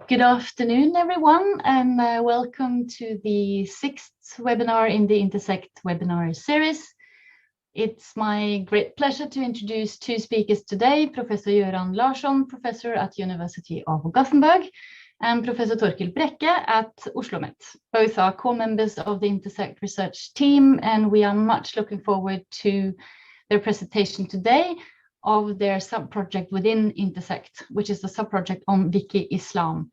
Good afternoon, everyone, and welcome to the sixth webinar in the INTERSECT webinar series. It's my great pleasure to introduce two speakers today, Professor Göran Larsson, professor at University of Gothenburg, and Professor Torkel Brekke at OsloMet. Both are co-members of the INTERSECT research team, and we are much looking forward to their presentation today of their sub-project within INTERSECT, which is the sub-project on Wikislam.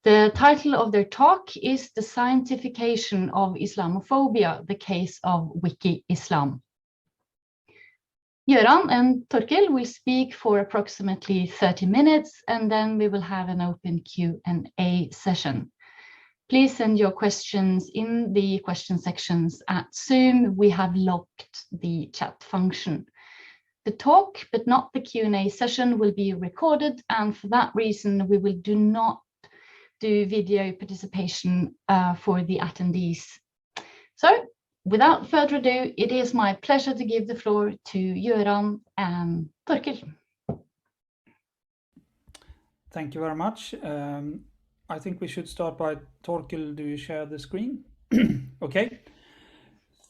The title of their talk is The Scientification of Islamophobia, the case of Wikislam. Göran and Torkel will speak for approximately 30 minutes, and then we will have an open Q&A session. Please send your questions in the question sections at Zoom. We have locked the chat function. The talk, but not the Q&A session, will be recorded, and for that reason, we will not do video participation for the attendees. So, without further ado, it is my pleasure to give the floor to Göran and Torkel. Thank you very much. I think we should start by Torkel. Do you share the screen? Okay.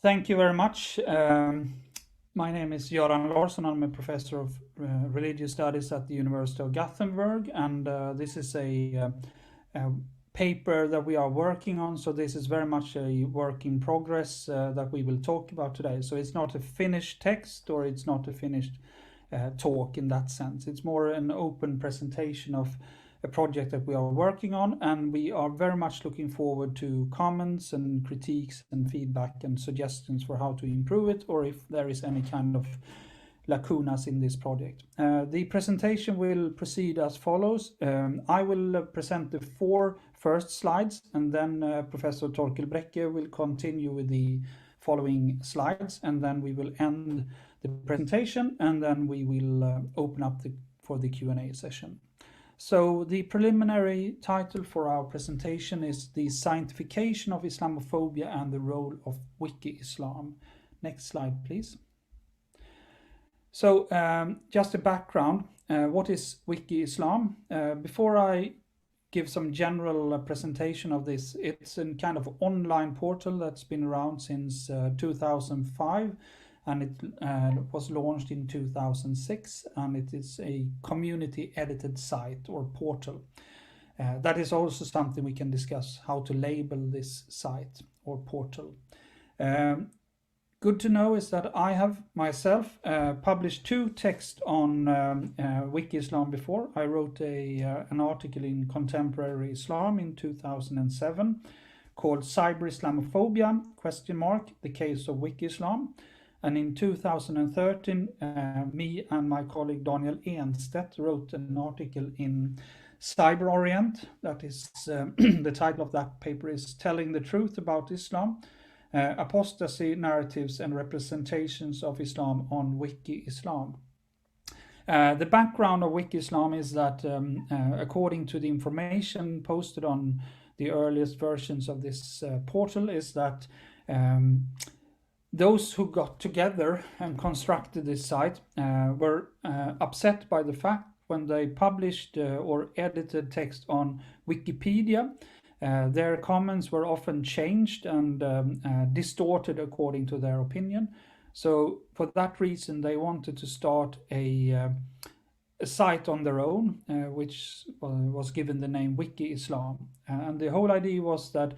Thank you very much. My name is Göran Larsson. I'm a professor of religious studies at the University of Gothenburg, and this is a paper that we are working on. So this is very much a work in progress that we will talk about today. So it's not a finished text, or it's not a finished talk in that sense. It's more an open presentation of a project that we are working on, and we are very much looking forward to comments and critiques and feedback and suggestions for how to improve it, or if there is any kind of lacunas in this project. The presentation will proceed as follows. I will present the 4 first slides, and then Professor Torkel Brekke will continue with the following slides, and then we will end the presentation, and then we will open up for the Q&A session. So the preliminary title for our presentation is The Scientification of Islamophobia and the Role of Wikislam. Next slide, please. So just a background, what is Wikislam? Before I give some general presentation of this, it's a kind of online portal that's been around since 2005. And it was launched in 2006, and it is a community-edited site or portal. That is also something we can discuss, how to label this site or portal. Good to know is that I have myself published 2 texts on Wikislam before. I wrote an article in Contemporary Islam in 2007 called Cyber Islamophobia, the case of Wikislam. And in 2013, me and my colleague Daniel Enstedt wrote an article in Cyber Orient. That is, the title of that paper is Telling the Truth About Islam, Apostasy, Narratives and Representations of Islam on Wikislam. The background of Wikislam is that, according to the information posted on the earliest versions of this portal, is that those who got together and constructed this site were upset by the fact when they published or edited text on Wikipedia, their comments were often changed and distorted according to their opinion. So for that reason, they wanted to start a site on their own, which was given the name Wikislam. And the whole idea was that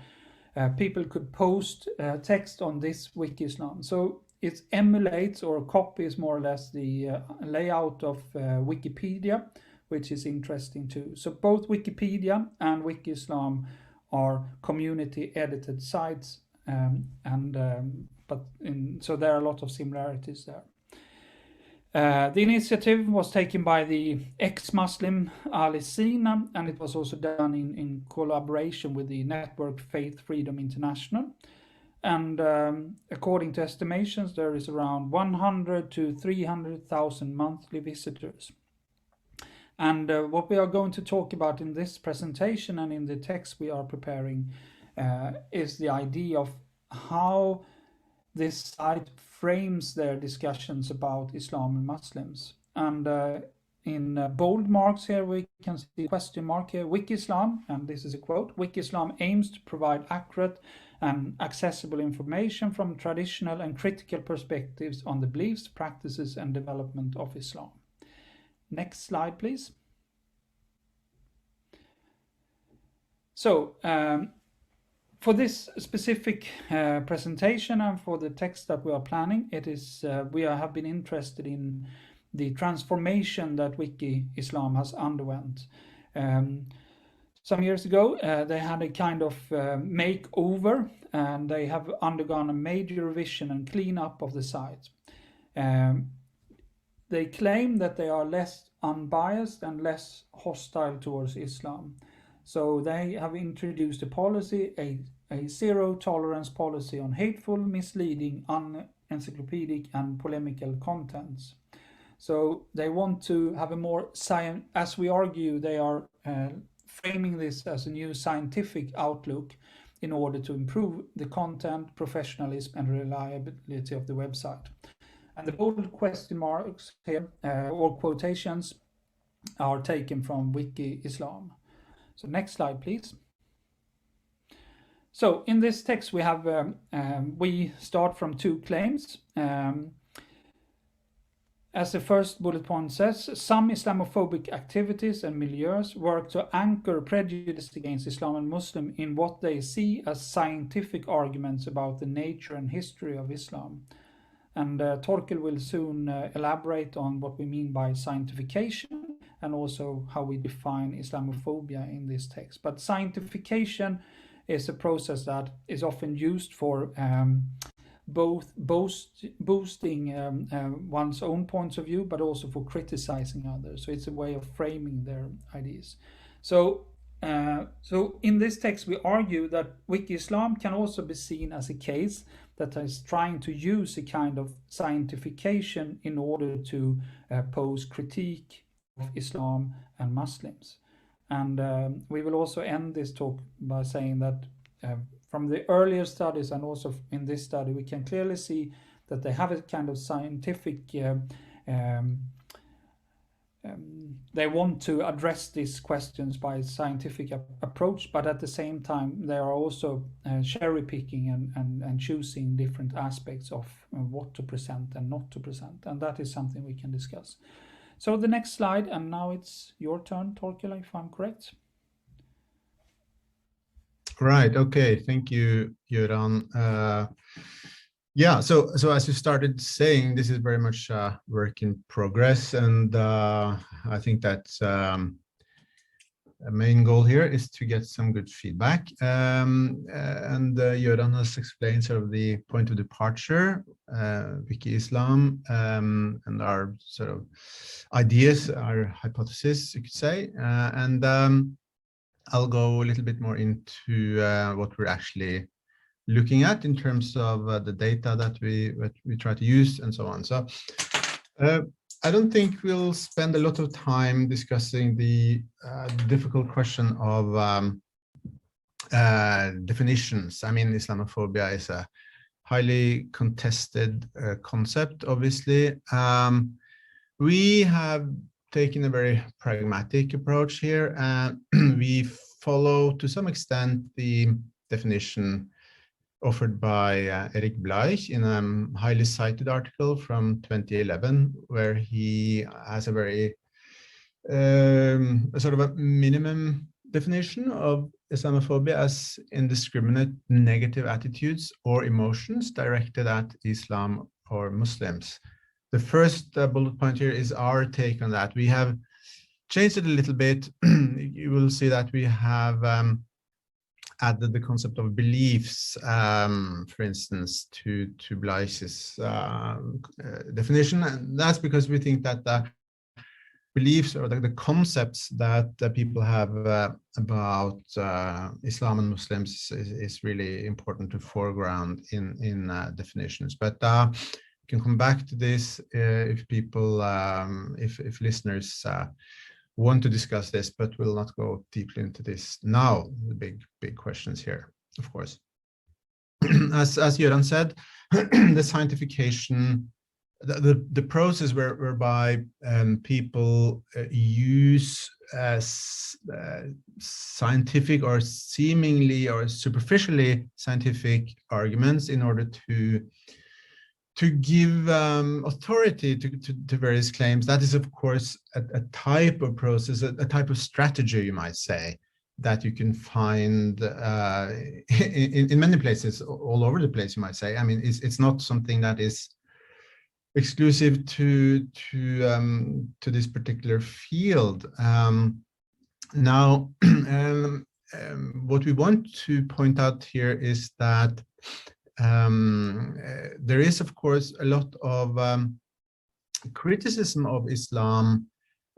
people could post text on this Wikislam. So it emulates or copies more or less the layout of Wikipedia, which is interesting too. So both Wikipedia and Wikislam are community edited sites, so there are a lot of similarities there. The initiative was taken by the ex-Muslim Ali Sina, and it was also done in collaboration with the network Faith Freedom International. And according to estimations, there is around 100 to 300,000 monthly visitors. And what we are going to talk about in this presentation and in the text we are preparing is the idea of how this site frames their discussions about Islam and Muslims. And in bold marks here, we can see question mark here, Wikislam, and this is a quote, Wikislam aims to provide accurate and accessible information from traditional and critical perspectives on the beliefs, practices, and development of Islam. Next slide, please. So, for this specific presentation and for the text that we are planning, it is we have been interested in the transformation that WikiIslam has underwent. Some years ago, they had a kind of makeover, and they have undergone a major revision and cleanup of the site. They claim that they are less unbiased and less hostile towards Islam. So they have introduced a policy, a zero tolerance policy on hateful, misleading, unencyclopedic and polemical contents. So they want to have a more as we argue, they are framing this as a new scientific outlook in order to improve the content, professionalism and reliability of the website. And the bold question marks here, or quotations, are taken from WikiIslam. So next slide, please. So in this text we have, we start from two claims. As the first bullet point says, some Islamophobic activities and milieus work to anchor prejudice against Islam and Muslim in what they see as scientific arguments about the nature and history of Islam. And Torkel will soon elaborate on what we mean by scientification and also how we define Islamophobia in this text. But scientification is a process that is often used for both boosting one's own points of view, but also for criticizing others. So it's a way of framing their ideas. So in this text, we argue that WikiIslam can also be seen as a case that is trying to use a kind of scientification in order to pose critique of Islam and Muslims. And we will also end this talk by saying that from the earlier studies and also in this study, we can clearly see that they have a kind of scientific, they want to address these questions by a scientific approach, but at the same time, they are also cherry picking and choosing different aspects of what to present and not to present. And that is something we can discuss. So the next slide, and now it's your turn, Torkel, if I'm correct. Right. Okay. Thank you, Göran. Yeah. So as you started saying, this is very much a work in progress, and I think that's a main goal here is to get some good feedback. And Göran has explained sort of the point of departure, WikiIslam, and our sort of ideas, our hypothesis, you could say, and I'll go a little bit more into what we're actually looking at in terms of the data that we try to use and so on. So I don't think we'll spend a lot of time discussing the difficult question of definitions. I mean, Islamophobia is a highly contested concept, obviously. We have taken a very pragmatic approach here. We follow, to some extent, the definition offered by Erik Bleich in a highly cited article from 2011, where he has a very sort of a minimum definition of Islamophobia as indiscriminate negative attitudes or emotions directed at Islam or Muslims. The first bullet point here is our take on that. We have changed it a little bit. You will see that we have added the concept of beliefs, for instance, to Bleich's definition. And that's because we think that the beliefs or the concepts that people have about Islam and Muslims is really important to foreground in definitions. But we can come back to this if people, if listeners want to discuss this, but we'll not go deeply into this now. The big questions here, of course. As Göran said, the scientification the process whereby people use scientific or seemingly or superficially scientific arguments in order to give authority to various claims. That is, of course, a type of process, a type of strategy, you might say, that you can find in many places, all over the place, you might say. I mean, it's not something that is exclusive to this particular field. Now, what we want to point out here is that there is, of course, a lot of criticism of Islam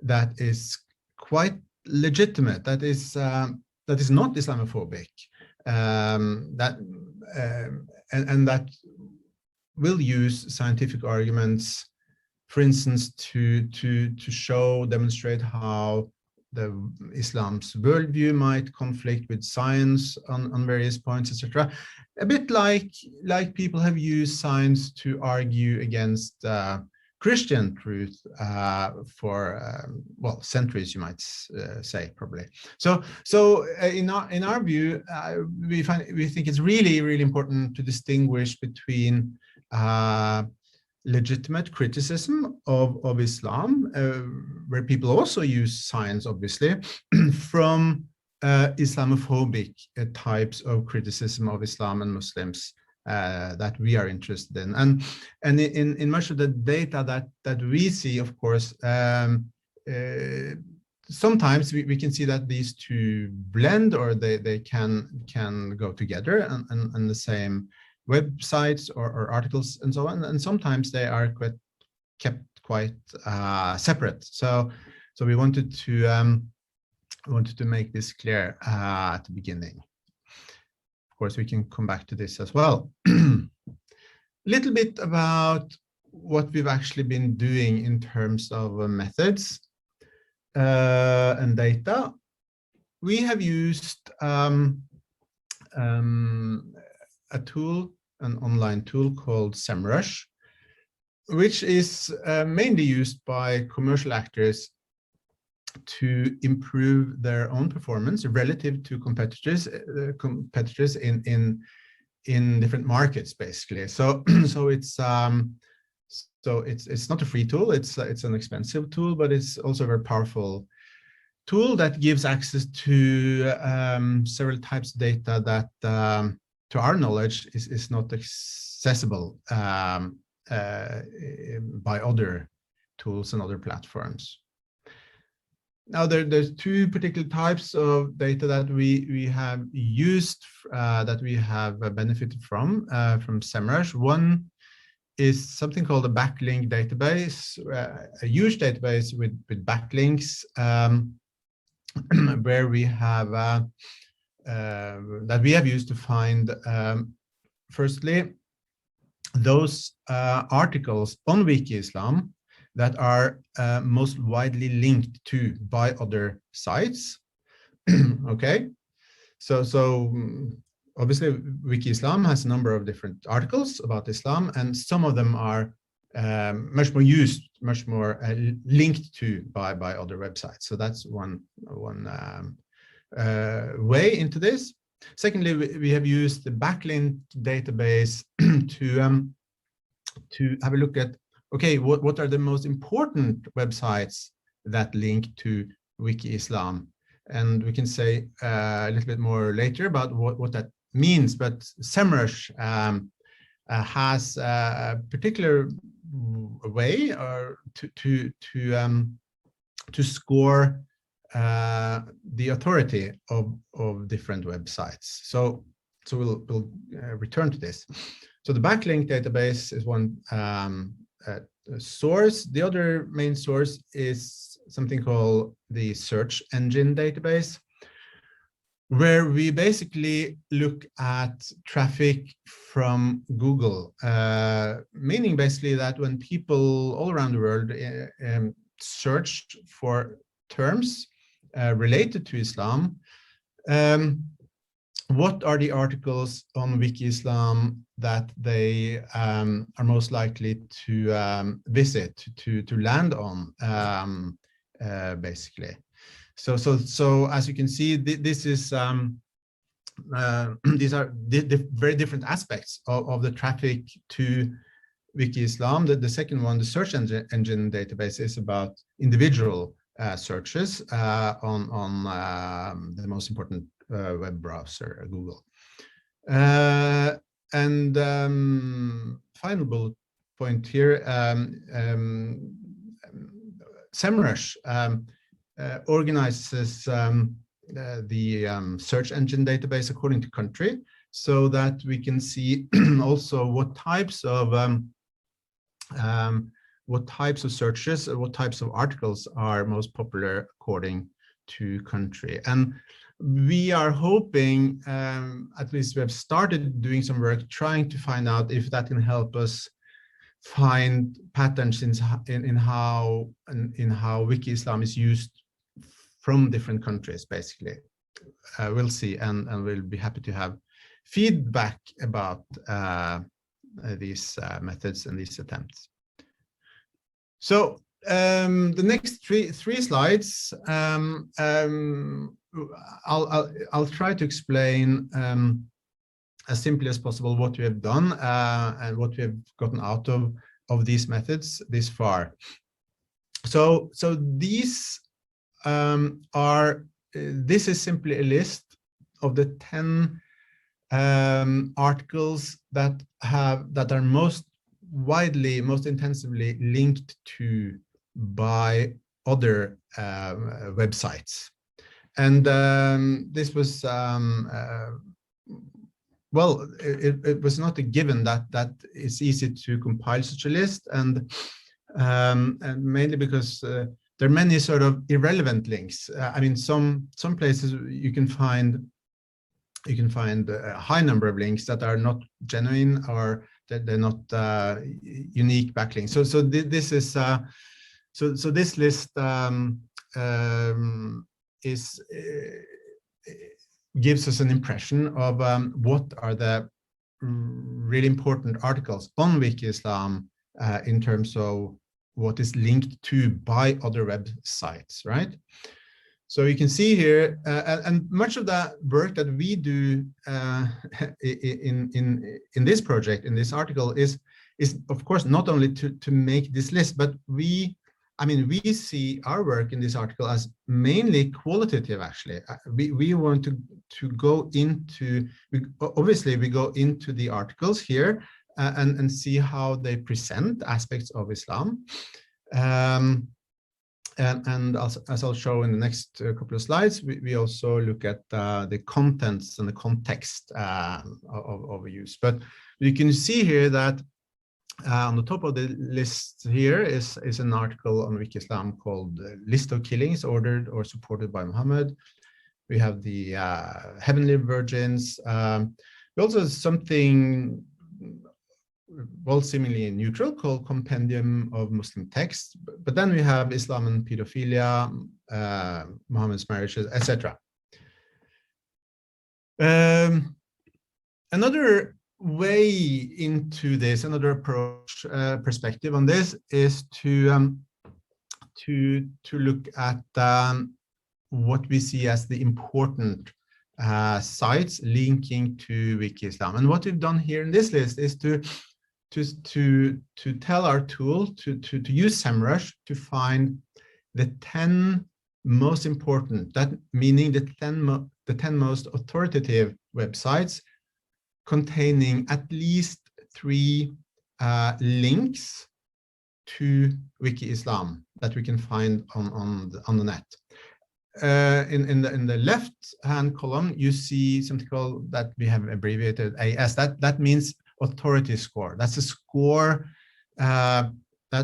that is quite legitimate, that is not Islamophobic, and that will use scientific arguments, for instance, to demonstrate how Islam's worldview might conflict with science on various points, etc. A bit like people have used science to argue against Christian truth for well, centuries, you might say, probably. So in our view, we think it's really important to distinguish between legitimate criticism of Islam, where people also use science, obviously, from Islamophobic types of criticism of Islam and Muslims that we are interested in. And in much of the data that we see, of course, sometimes we can see that these two blend, or they can go together and the same websites or articles and so on, and sometimes they are kept quite separate. So we wanted to make this clear at the beginning. Of course, we can come back to this as well. Little bit about what we've actually been doing in terms of methods and data. We have used a tool, an online tool called SEMrush, which is mainly used by commercial actors to improve their own performance relative to competitors in different markets, basically. So it's not a free tool. It's an expensive tool, but it's also a very powerful tool that gives access to several types of data that, to our knowledge, is not accessible by other tools and other platforms. Now, there's two particular types of data that we have used, that we have benefited from SEMrush. One is something called a backlink database, a huge database with backlinks, where we have that we have used to find, firstly, those articles on Wikislam that are most widely linked to by other sites. Okay, so obviously Wikislam has a number of different articles about Islam, and some of them are much more used, much more linked to by other websites. So that's one way into this. Secondly, we have used the backlink database to have a look at, okay, what are the most important websites that link to Wikislam? And we can say a little bit more later about what that means. But SEMrush has a particular way to score the authority of different websites. So we'll return to this. So the backlink database is one source. The other main source is something called the search engine database, where we basically look at traffic from Google, meaning basically that when people all around the world search for terms related to Islam, what are the articles on Wikislam that they are most likely to visit, to land on, basically. So as you can see, this is these are very different aspects of the traffic to Wikislam. The second one, the search engine database, is about individual searches on the most important web browser, Google. And final bullet point here, SEMrush organizes the search engine database according to country, so that we can see also what types of searches, what types of articles are most popular according to country. And we are hoping, at least we have started doing some work trying to find out if that can help us find patterns in how Wikislam is used from different countries, basically. We'll see, and we'll be happy to have feedback about these methods and these attempts. So the next three slides, I'll try to explain as simply as possible what we have done and what we have gotten out of these methods this far. So these this is simply a list of the 10 articles that are most widely, most intensively linked to by other websites. And this was well, it was not a given that it's easy to compile such a list, and mainly because there are many sort of irrelevant links. I mean, some places you can find a high number of links that are not genuine, or that they're not unique backlinks. So this is so this list gives us an impression of what are the really important articles on Wikislam in terms of what is linked to by other websites, right? So you can see here, and much of that work that we do in this project, in this article, is of course not only to make this list, but we see our work in this article as mainly qualitative. Actually, we want to go into, obviously we go into the articles here and see how they present aspects of Islam. And as I'll show in the next couple of slides, we also look at the contents and the context of use. But you can see here that on the top of the list here is an article on Wikislam called List of Killings Ordered or Supported by Muhammad. We have the Heavenly Virgins. We also have something, well, seemingly neutral, called Compendium of Muslim Texts. But then we have Islam and Pedophilia, Muhammad's marriages, etc. Another way into this, another approach, perspective on this, is to look at what we see as the important sites linking to Wikislam. And what we've done here in this list is to tell our tool to use SEMrush to find the 10 most important, that meaning the 10 most authoritative websites containing at least 3 links to Wikislam that we can find on the net. In the left-hand column, you see something called, that we have abbreviated AS. That means authority score. That's a score that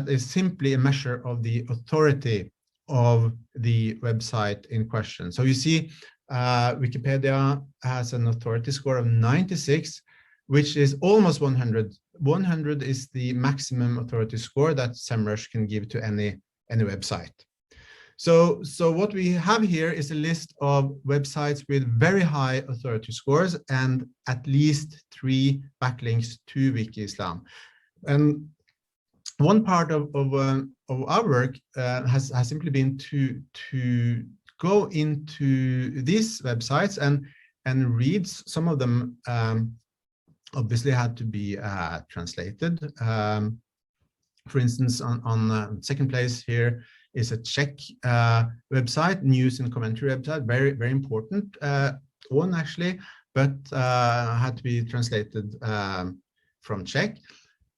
is simply a measure of the authority of the website in question. So you see, Wikipedia has an authority score of 96, which is almost 100. 100 is the maximum authority score that SEMrush can give to any website. So what we have here is a list of websites with very high authority scores and at least 3 backlinks to WikiIslam. And one part of our work has simply been to go into these websites and read. Some of them obviously had to be translated. For instance, on second place here is a Czech website, news and commentary website, very, very important one actually, but had to be translated from Czech.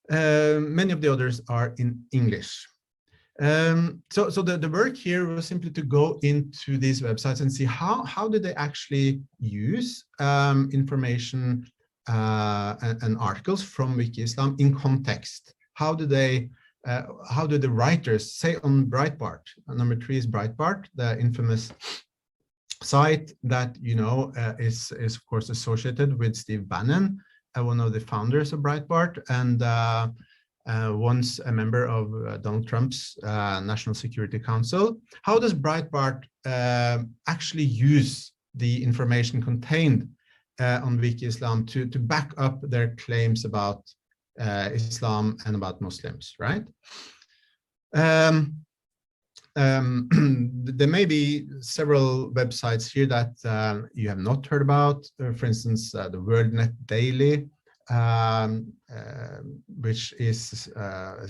Many of the others are in English. So the work here was simply to go into these websites and see how did they actually use information and articles from WikiIslam in context. How do the writers say on Breitbart? Number 3 is Breitbart, the infamous site that is of course associated with Steve Bannon, one of the founders of Breitbart, and once a member of Donald Trump's National Security Council. How does Breitbart actually use the information contained on WikiIslam to back up their claims about Islam and about Muslims, right? There may be several websites here that you have not heard about. For instance, the WorldNet Daily, which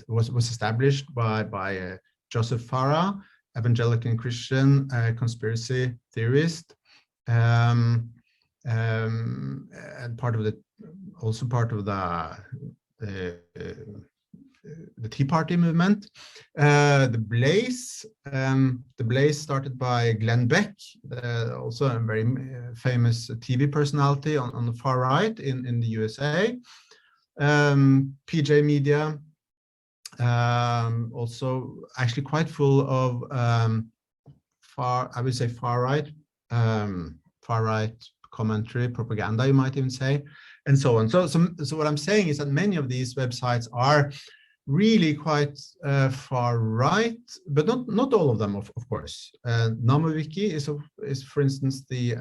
was established by Joseph Farah, evangelical Christian conspiracy theorist, and also part of the Tea Party movement. The Blaze started by Glenn Beck, also a very famous TV personality on the far right in the USA. PJ Media, also actually quite full of far right commentary, propaganda, you might even say, and so on. So what I'm saying is that many of these websites are really quite far right, but not all of them, of course. NamoWiki is, for instance, the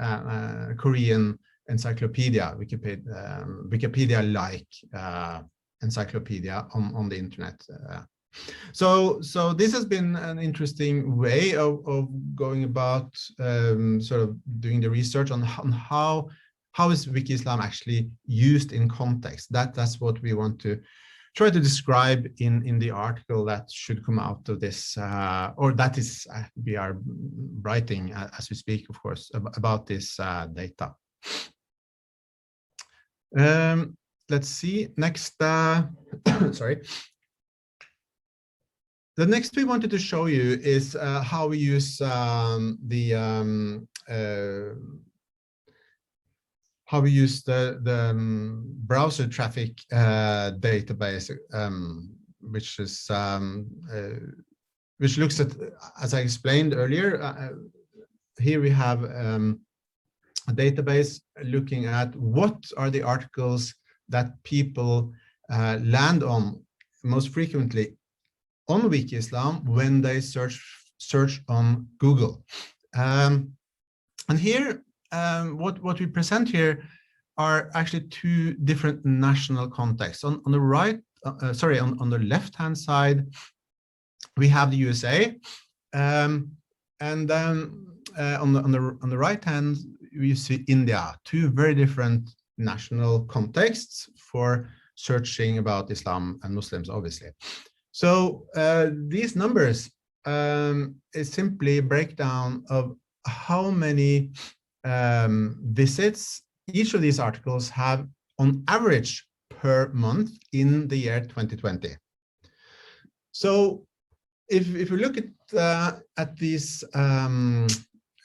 Korean encyclopedia, Wikipedia-like encyclopedia on the internet. So this has been an interesting way of going about sort of doing the research on how is WikiIslam actually used in context. That's what we want to try to describe in the article that should come out of this, or that is we are writing as we speak, of course, about this data. Let's see, next, sorry. The next we wanted to show you is how we use the browser traffic database, which looks at, as I explained earlier, here we have a database looking at what are the articles that people land on most frequently on WikiIslam when they search on Google. And here, what we present here are actually 2 different national contexts. On the right, on the left-hand side, we have the USA, and then on the right hand, we see India. 2 very different national contexts for searching about Islam and Muslims, obviously. So these numbers is simply a breakdown of how many visits each of these articles have on average per month in the year 2020. So if we look at these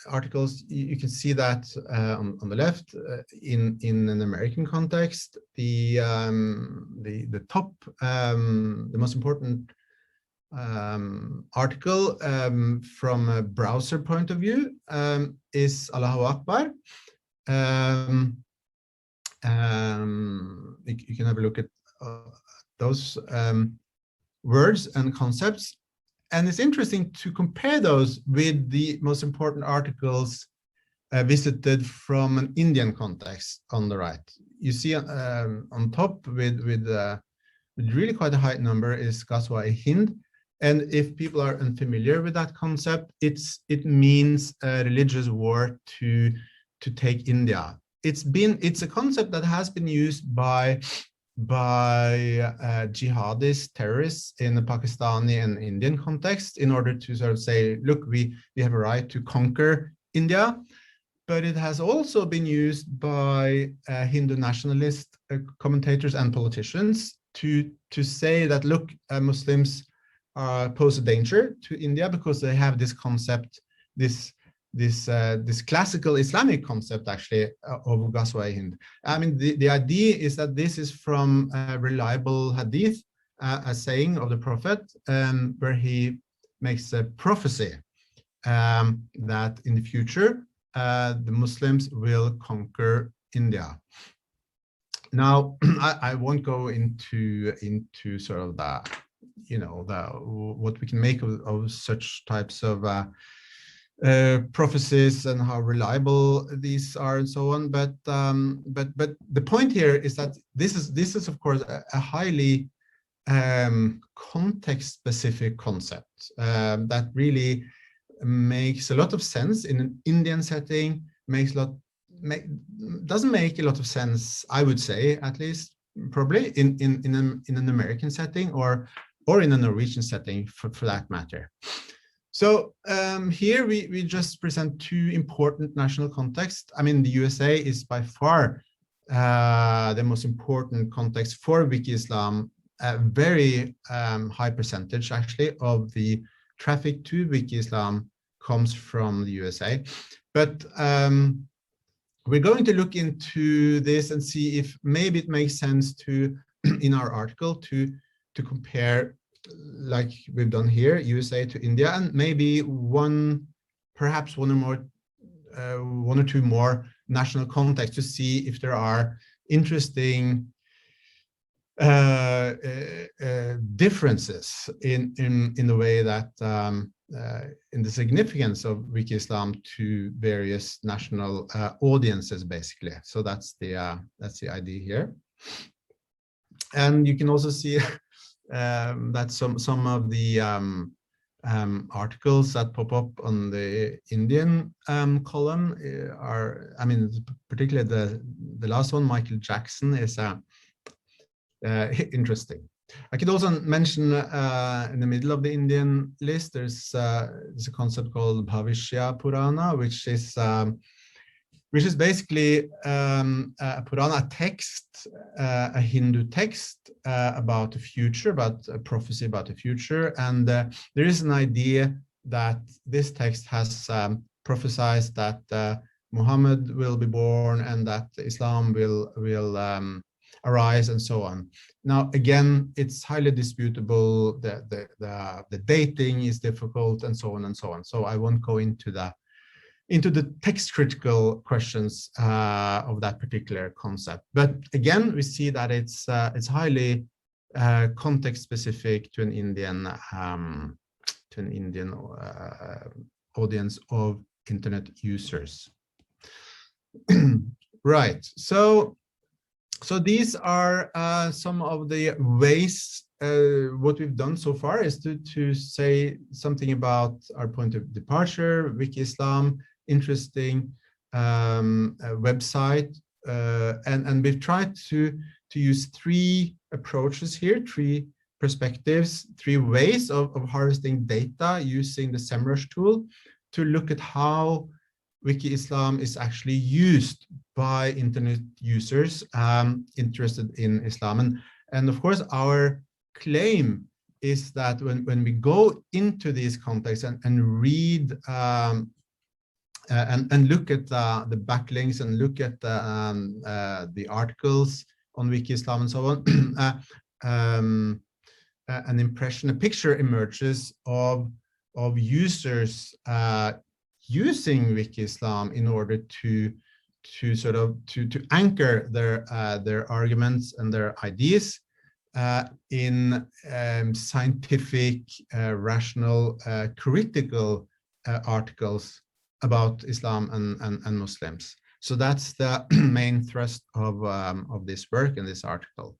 articles, you can see that on the left, in an American context, the top, the most important article from a browser point of view is Allahu Akbar. You can have a look at those words and concepts. And it's interesting to compare those with the most important articles visited from an Indian context on the right. You see on top with really quite a high number is Ghazwa-e-Hind. And if people are unfamiliar with that concept, it means a religious war to take India. It's a concept that has been used by jihadist terrorists in the Pakistani and Indian context in order to sort of say, look, we have a right to conquer India. But it has also been used by Hindu nationalist commentators and politicians to say that, look, Muslims pose a danger to India because they have this concept, this classical Islamic concept, actually, of Ghazwa-e-Hind. I mean, the idea is that this is from a reliable hadith, a saying of the Prophet, where he makes a prophecy that in the future, the Muslims will conquer India. Now, I won't go into sort of the, what we can make of such types of prophecies and how reliable these are and so on. But the point here is that this is of course a highly context-specific concept that really makes a lot of sense in an Indian setting, doesn't make a lot of sense, I would say, at least probably in an American setting or in a Norwegian setting for that matter. So here we just present two important national contexts. I mean, the USA is by far the most important context for Wikislam. A very high percentage, actually, of the traffic to Wikislam comes from the USA. But we're going to look into this and see if maybe it makes sense to, in our article, to compare, like we've done here, USA to India, and maybe perhaps one or two more national contexts to see if there are interesting differences in the way that in the significance of Wikislam to various national audiences, basically. So that's the idea here. And you can also see that some of the articles that pop up on the Indian column are, I mean, particularly the last one, Michael Jackson, is interesting. I could also mention in the middle of the Indian list, there's a concept called Bhavishya Purana, which is basically a Purana, a text, a Hindu text about the future, about a prophecy about the future. And there is an idea that this text has prophesied that Muhammad will be born and that Islam will arise and so on. Now, again, it's highly disputable. The dating is difficult and so on and so on. So I won't go into the text critical questions of that particular concept. But again, we see that it's highly context specific to an Indian audience of internet users. Right. So these are some of the ways. What we've done so far is to say something about our point of departure, Wikislam, interesting website, and we've tried to use three approaches here, three perspectives, three ways of harvesting data using the SEMrush tool to look at how Wikislam is actually used by internet users interested in Islam. And of course, our claim is that when we go into these contexts and read and look at the backlinks and look at the articles on Wikislam and so on, an impression, a picture emerges of users using Wikislam in order to sort of to anchor their arguments and their ideas in scientific, rational, critical articles about Islam and Muslims. So that's the main thrust of this work in this article.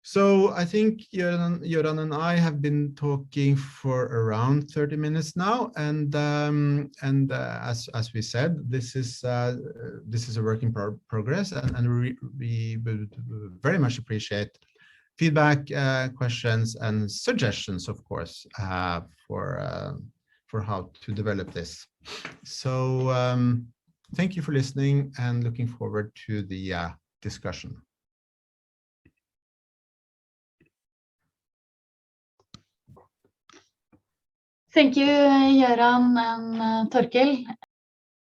So I think Göran and I have been talking for around 30 minutes now, and as we said, this is a work in progress, and we would very much appreciate feedback, questions, and suggestions, of course, for how to develop this. So thank you for listening, and looking forward to the discussion. Thank you, Göran and Torkel.